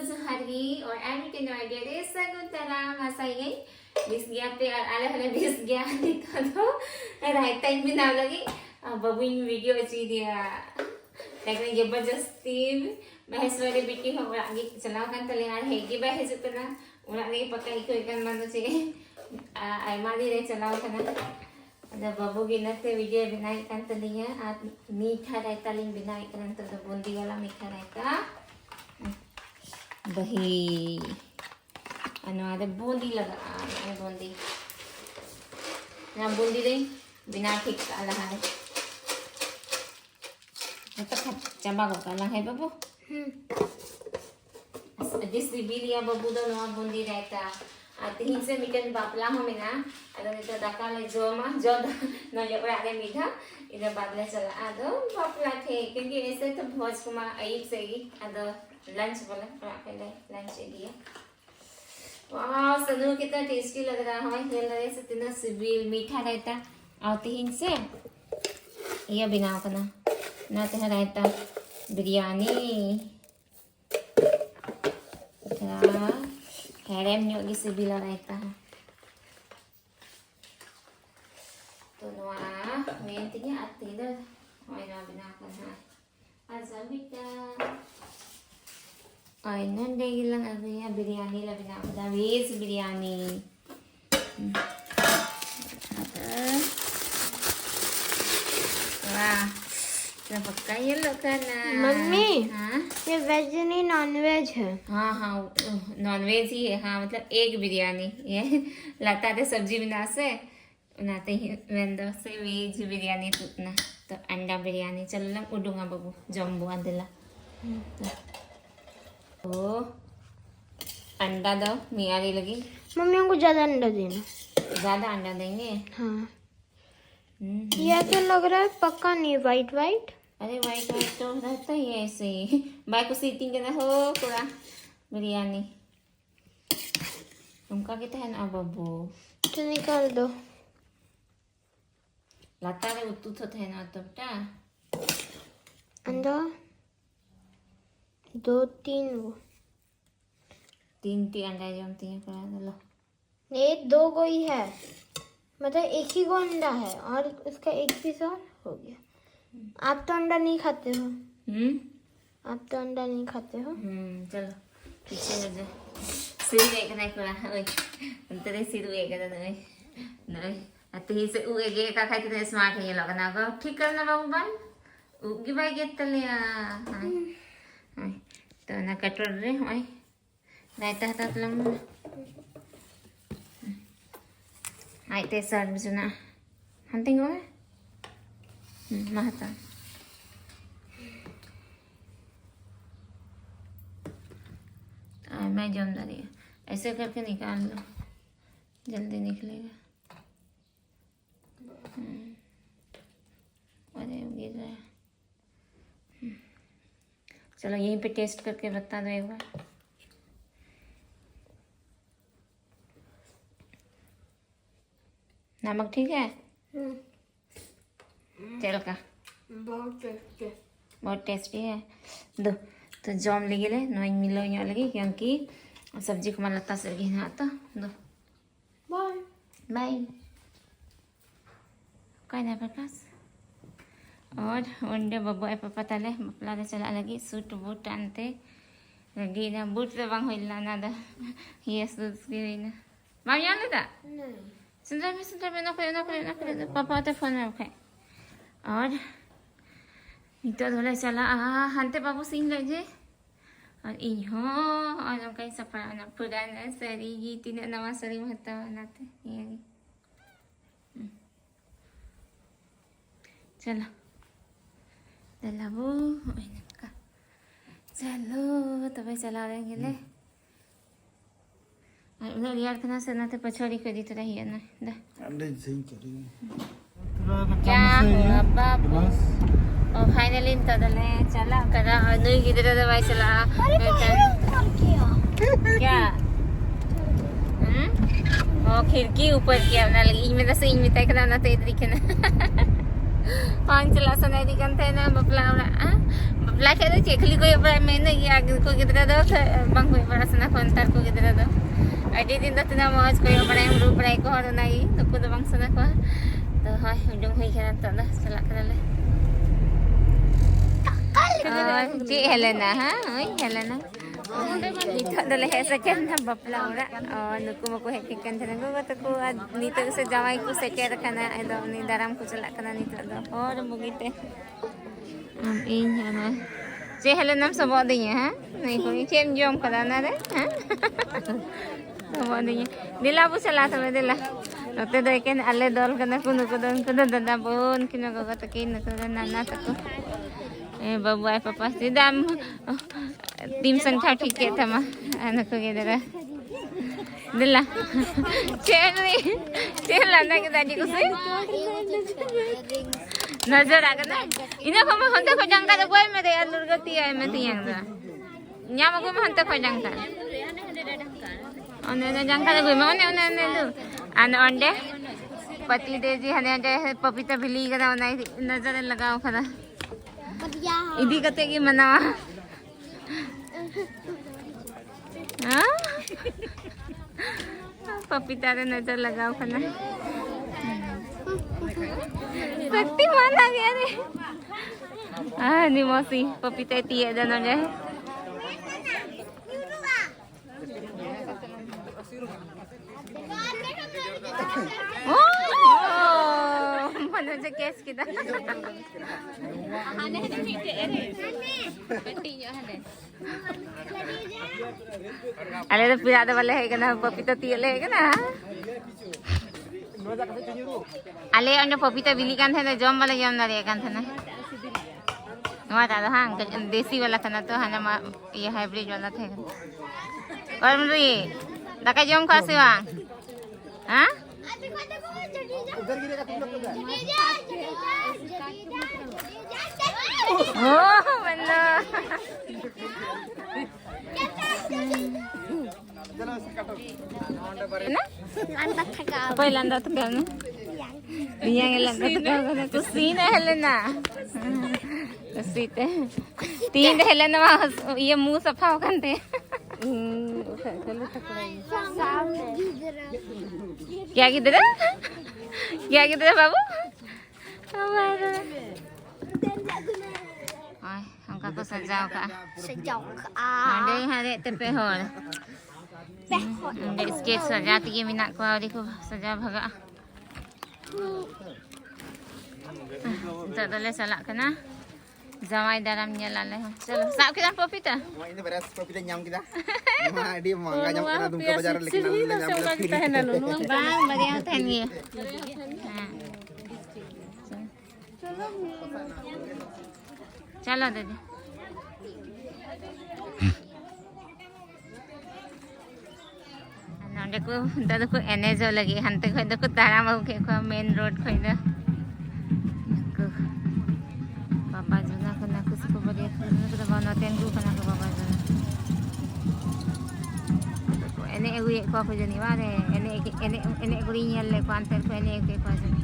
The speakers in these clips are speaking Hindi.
Zuhari or everything no idea this Saguntara Masai Bisgia pe ala bisgia dito do right time binaw lagi babuin video achi dia लेकिन जबरदस्ती महेश्वरी बेटी हो आगे चलाओ kan tali ar hegi ba heju kana ora lagi pakai ko ikan manu che ai mali re चलाओ kana ada babu ginate video binai kan talinya at मीठा रायता लिंग binai kan to bundi wala मीठा रायता दही ano ada bundi laga ay bundi na bundi din binatik ka lahat Ito cabago ka lang hai babu. This bilia babu daw no bundi रहता. At hinse mikan bapla ho mina. Ado nito dakale joma jod no yo आगे मीठा इधर बादले चला आदो बपला थे क्योंकि ऐसे तो भोज कुमा एक से ही आदो लंच बोला पहले लंच दिया वाह सनु कितना टेस्टी लग रहा है ये लगे से इतना सिबिल मीठा रहता आते हिंसे ये बिना करना ना तो रहता बिरयानी हेरेम न्योगी सिबिला रहता है तो नवा मेंटिnya ati dah oi na binakan ha azabita oi nan deh hilang ya biryani lah binakan dah veg biryani wah क्या पक्का ये लोग का ना मम्मी हाँ ये वेज नहीं नॉन वेज है हाँ हाँ नॉन वेज ही है हाँ मतलब एक बिरयानी ये लगता है सब्जी बना से बनाते ही वेंदो से वेज बिरयानी तुतना तो अंडा बिरयानी चल लम उडूंगा बाबू जम्बो अंदला ओ अंडा दो मियारी लगी मम्मी हमको ज्यादा अंडा देना ज़्यादा अंडा देंगे हाँ ये तो लग रहा है पक्का नहीं वाइट वाइट अरे वाइट वाइट तो रहता ही है ऐसे ही बाई को सीटिंग करना हो पूरा बिरयानी तुमका कहता है ना बाबू तो निकाल दो लाता रे उत्तू तो थे ना तब टा अंडा 2-3 वो 3 अंडा जमती है करा लो ये 2 को ही है मतलब एक ही को अंडा है और उसका एक पीस और हो गया आप तो अंडा नहीं खाते हो आप तो अंडा नहीं खाते हो चलो पीछे हो जा सिर देखना करा ओए तेरे सिर वेगा नहीं नहीं अते ही से उगे का खाई तो स्मार्ट है ये लोग ना को ठीक करना बाबू बन उगी भाई गेट तले हां तो ना कटोर रे ओए रायता हाथ लंग आई ते सर बिजुना हंटिंग हो महता मैं जम रही है ऐसे करके निकाल लो जल्दी निकलेगा अरे गिर रहा है चलो यहीं पे टेस्ट करके बता दो एक बार नमक ठीक है तेल का बहुत टेस्टी है दो तो जम लगे नई मिलो यहाँ लगी क्योंकि सब्जी को मलता से लगी हाँ तो दो बाय बाय कोई ना प्रकाश और उन्डे बब्बू ए पापा तले बपला दे चला लगी सूट बूट आनते लगी ना बूट तो बांग होइला ना दा ये सूट की ना मां यान दा सुंदर में ना करे पापा ते फोन में रखे और इतो धोले चला हंते बाबू सिंह लगे और इहो और कहीं सफर ना पुराना सरी गीती ने नवा सरी महता बनाते ये चलो चलो चलो तो भाई चला रहेंगे ले उधर यार कना से ना तो पछोड़ी कर दी तो रही है ना दा अंडे सही करेंगे क्या हुआ बाबू और फाइनली तो दले चला करा नुई की तरह दवाई चला क्या और खिड़की ऊपर किया ना लगी इनमें तो सही में तक ना तो इधर दिखे ना Orang celak sana di kantin bapla orang. Bapla kaya tu cik kali kau yang berai main lagi aku kita dah bang kau yang berai sana kontar kau kita dah. Ada din tu na mau kau yang berai group berai kau orang lagi. Tu kau tu bang sana kau. Tu hai ujung hui kena tu dah celak kena le. Cik Helena ha, oi Helena. Nito dah leher second na bapla orang. Nuku mau kau hekkan sana kau kata kau nito sejawai kau second kena ada ni daram kau celak kena nito dah. Oh begitu. Ini ano. Cik Helena sebab dia ha. Ni kau ni cem jom kada na re ha. Sebab dia. Dila bu salah sama dila. Note do ikan alle dol kana kuno kuno dada bon kino ko katakin ko nana tako. Babu ai papa sidam tim sang thau ठीक है थमा अन को के दरा दिला चेला ना के दादी को से नजर आ गना इना को हंता को जंगा तो कोई में दे अलुर गति है में तियांग दा न्याम को में हंता को जंगा ओने ने जंगा को में ओने दु अन ओंडे पति दे जी हने जे पपीता भिली कदा ओना नजर लगाओ खदा इदी कते की मनावा हाँ पपीता रे नजर लगाओ खना शक्ति माना गया रे निमोसी पपीता तिया जनो जे mana je kes kita hane hane pite ere petinya hane ale to pira da bale he kana papita tiele he kana ale ane papita bili kan thana jom bale jom na re kan thana नवा दादा हाँ देसी वाला था ना तो हाँ ना ये हाइब्रिड वाला था और मतलब ये दका जम खासे वांग हाँ ओह बन्ना ना कोई लंदा तो क्या ना yang landa tu tu sini Helena सीते तीन हेलन ये मुंह सफा kan te क्या किधर बाबू हमका को सजाओ का ada hari tepe hol ada skate saja tiga minat ko hari ko saja bhaga tak boleh salah kena Zamai dalam nyala leh. Chalo, sab kita popita. Ini beras popita nyam kita. Dia mangga nyam kena dumka bazar lekin nyam kita है लोनु बang बढ़िया थैन ये चलो दीदी नंदे को दादा को एनएज लगी हंते खै दको तारा मौ के को मेन रोड खै द पापा जुना कना कुछ को बढ़िया को बनो तेंगु कना को पापा जुना ene egu ko ko jani ware ene guri nyel le ko anter ko ene ke ko jani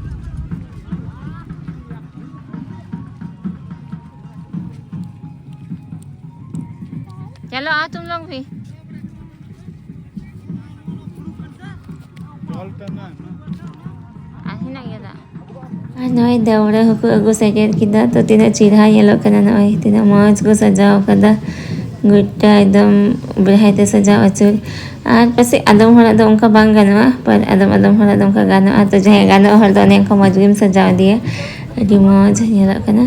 चलो आओ तुम लोग भी नॉय दौड़ा को अगु सेकेंड किदा तो तीना चिरा येलो कना नॉय तीना मौज को सजाओ कदा गुट्टा एकदम बेहायते सजाओ अचुर और पसे आदम हरा दो उनका बांग गाना पर आदम हरा दो उनका गाना तो जहे गाना हर दो ने को मजगिम सजाओ दिया अडी मौज येलो कना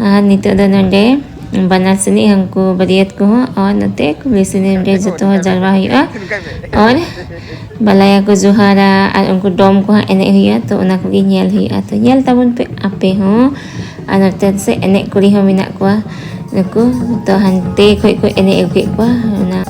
और नितो द नंडे बना सनी हमको बरियत को और नते कुली सनी नंडे जतो जलवा हुआ और balaya ko जुहारा और उनको डोम को एने हुआ तो उना को nyel हुआ तो nyel tabun पे आपे हो अनते से एने कुड़ी हो मिना को नको तो हंते कोई को एने उके को ना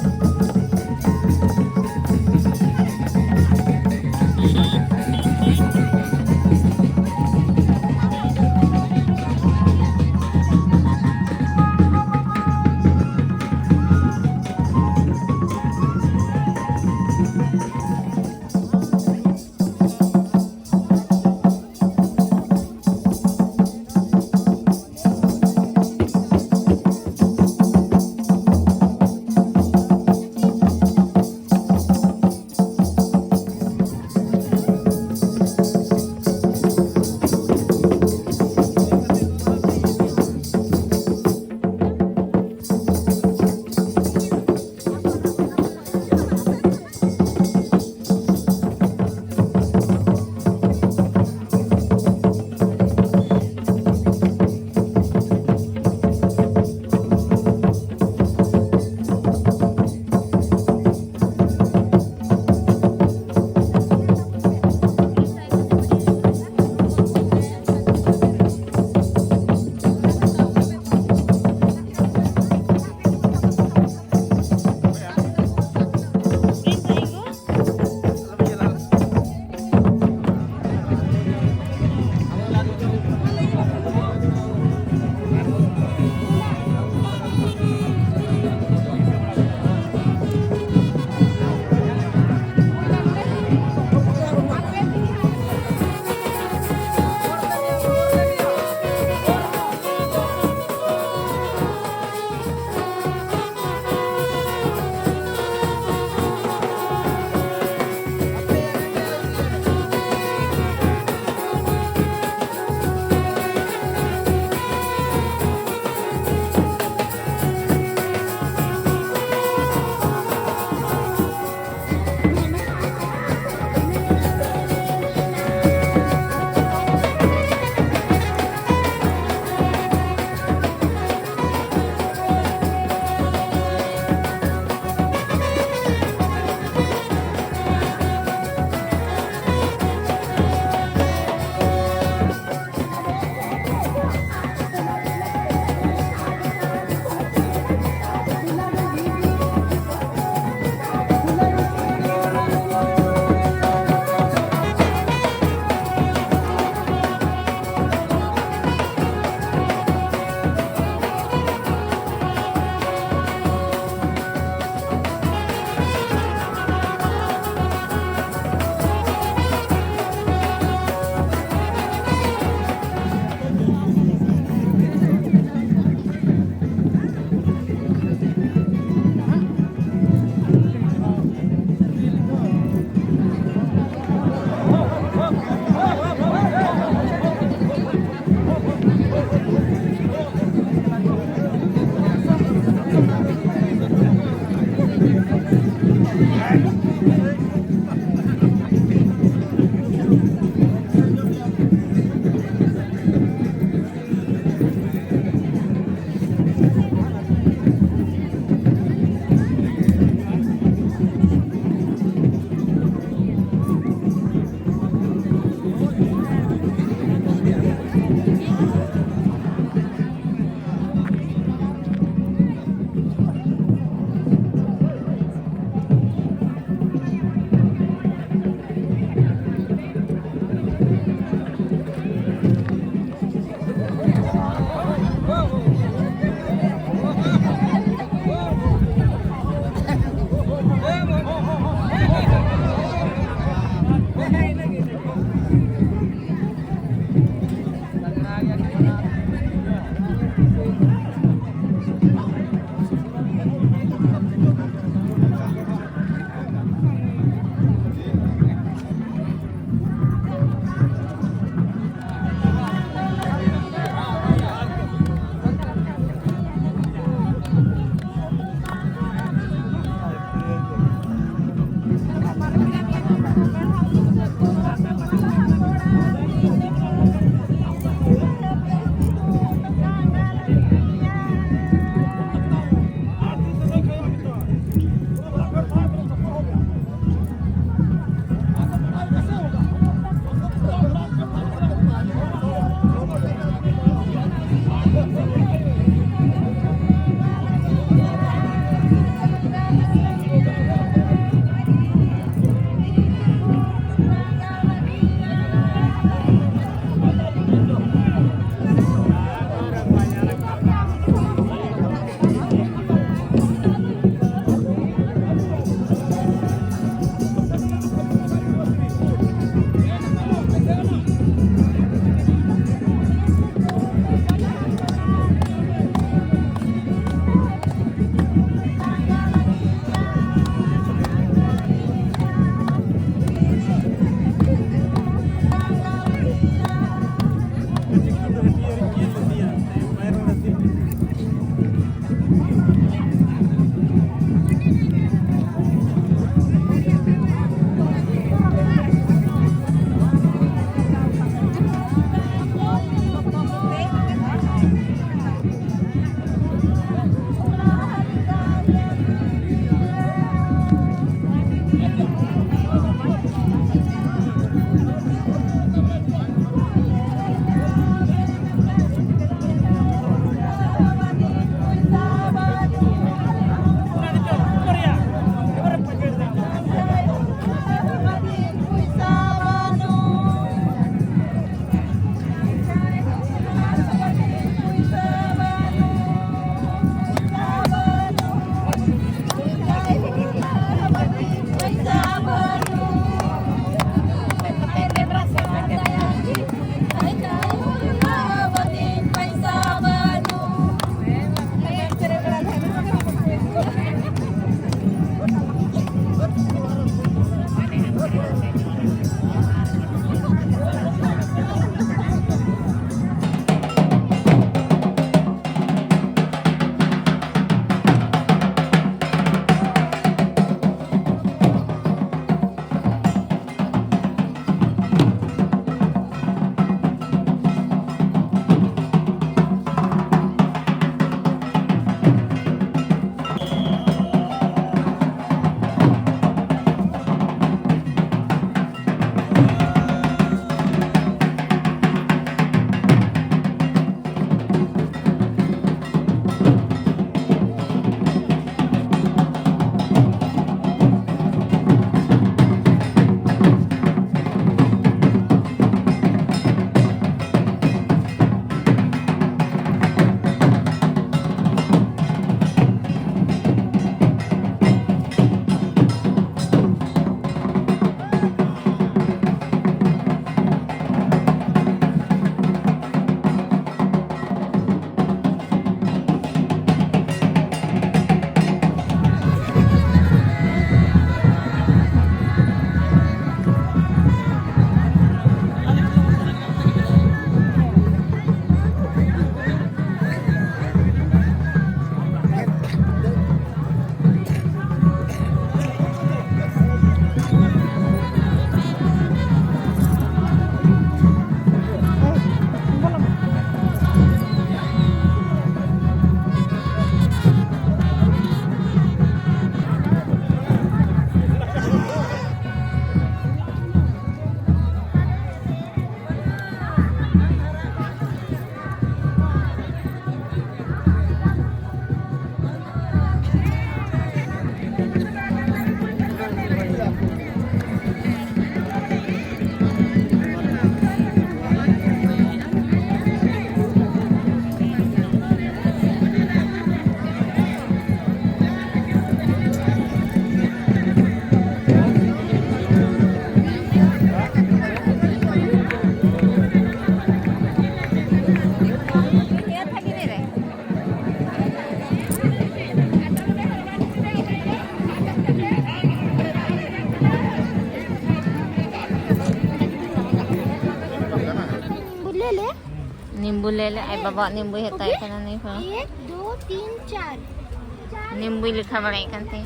नींबू ले ले। आई बाबा नींबू हेता है कना नहीं हो 1 2 3 4 नींबू लिखा बड़ाई कंते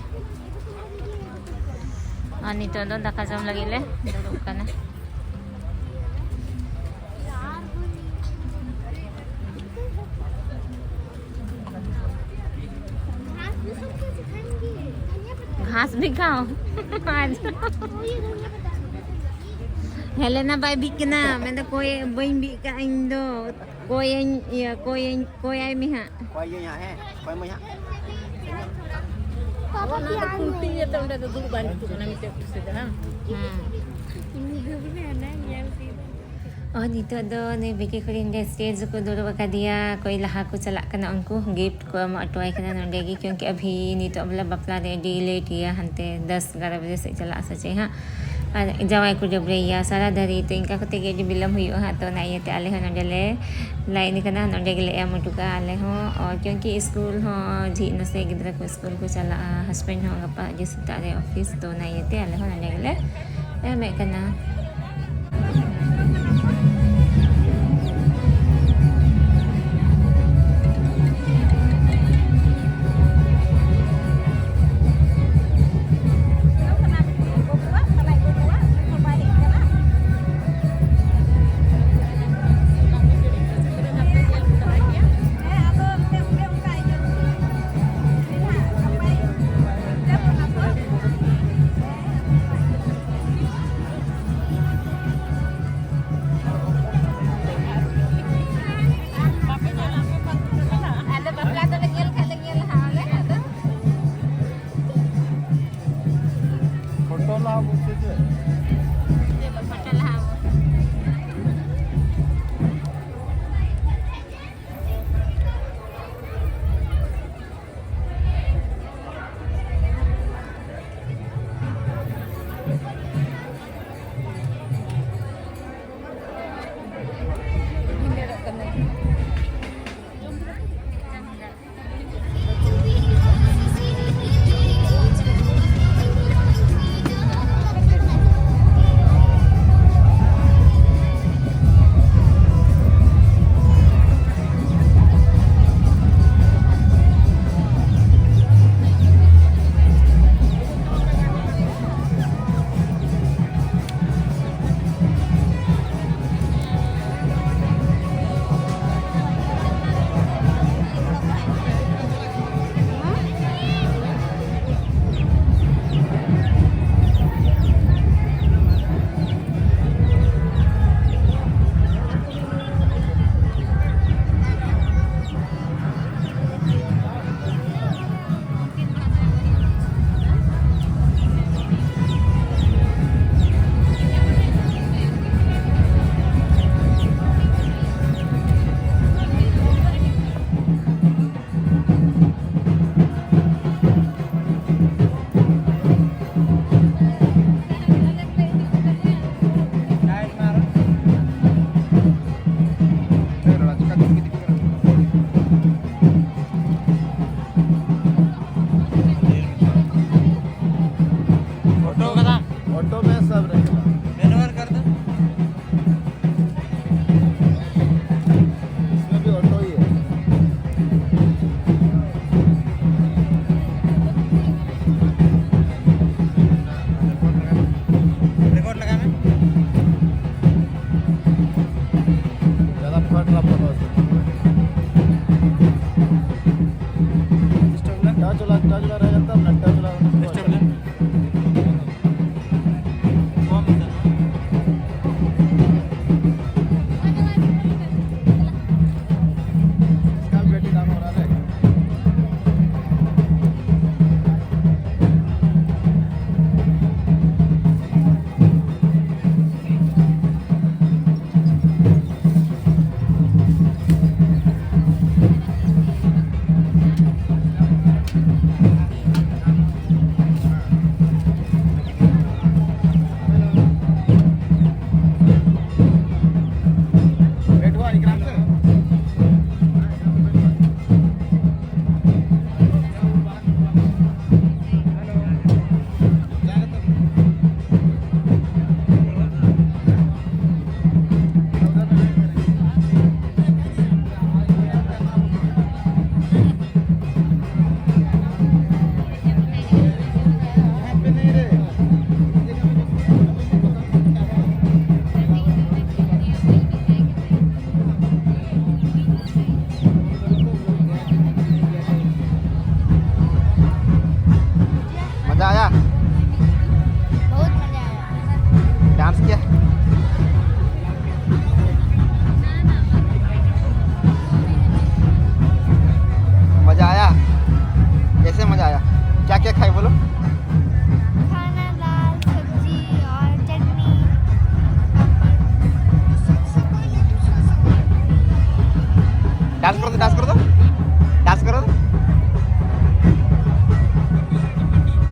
अनि तो दो दाका जम लगी ले दुरुक कना घास भी खाओ आज हेलेना बाय बिकना मैं तो कोई बइन बिका इंदो कोई या कोई आई मिहा कोई ये यहाँ है कोई मैं यहाँ पापा की Kunti ya tahu dah dulu balik tu kena minta tu sudah. Ini dulu ni yang और नितो दो ने बिके करिन दे स्टेज को दो बका दिया कोई लहा को चला कना उनको गिफ्ट को हम अटवाई कना नोडेगी क्योंकि अभी नितो अबला बपला दे डिले किया हंते 10-11 बजे से चला सचे हां और जवाई को जब रेया सारा धरी तो इनका कते के जो बिलम हुई हां तो नाइए ते आले हन डले लाइन कना नोडे गले एम टुका आले हो और क्योंकि स्कूल हो जी न से गिद्रा को स्कूल को चला हस्बैंड हो गपा जिस तारे ऑफिस तो नाइए ते आले हो नोडे गले एम कना फोटो ला मुझसे ऑटो में सब रहेगा मेनवर कर दो इसमें भी ऑटो ही है रिकॉर्ड लगाना ज़्यादा फट रहा फोटो सिस्टम में क्या चला रह जाता है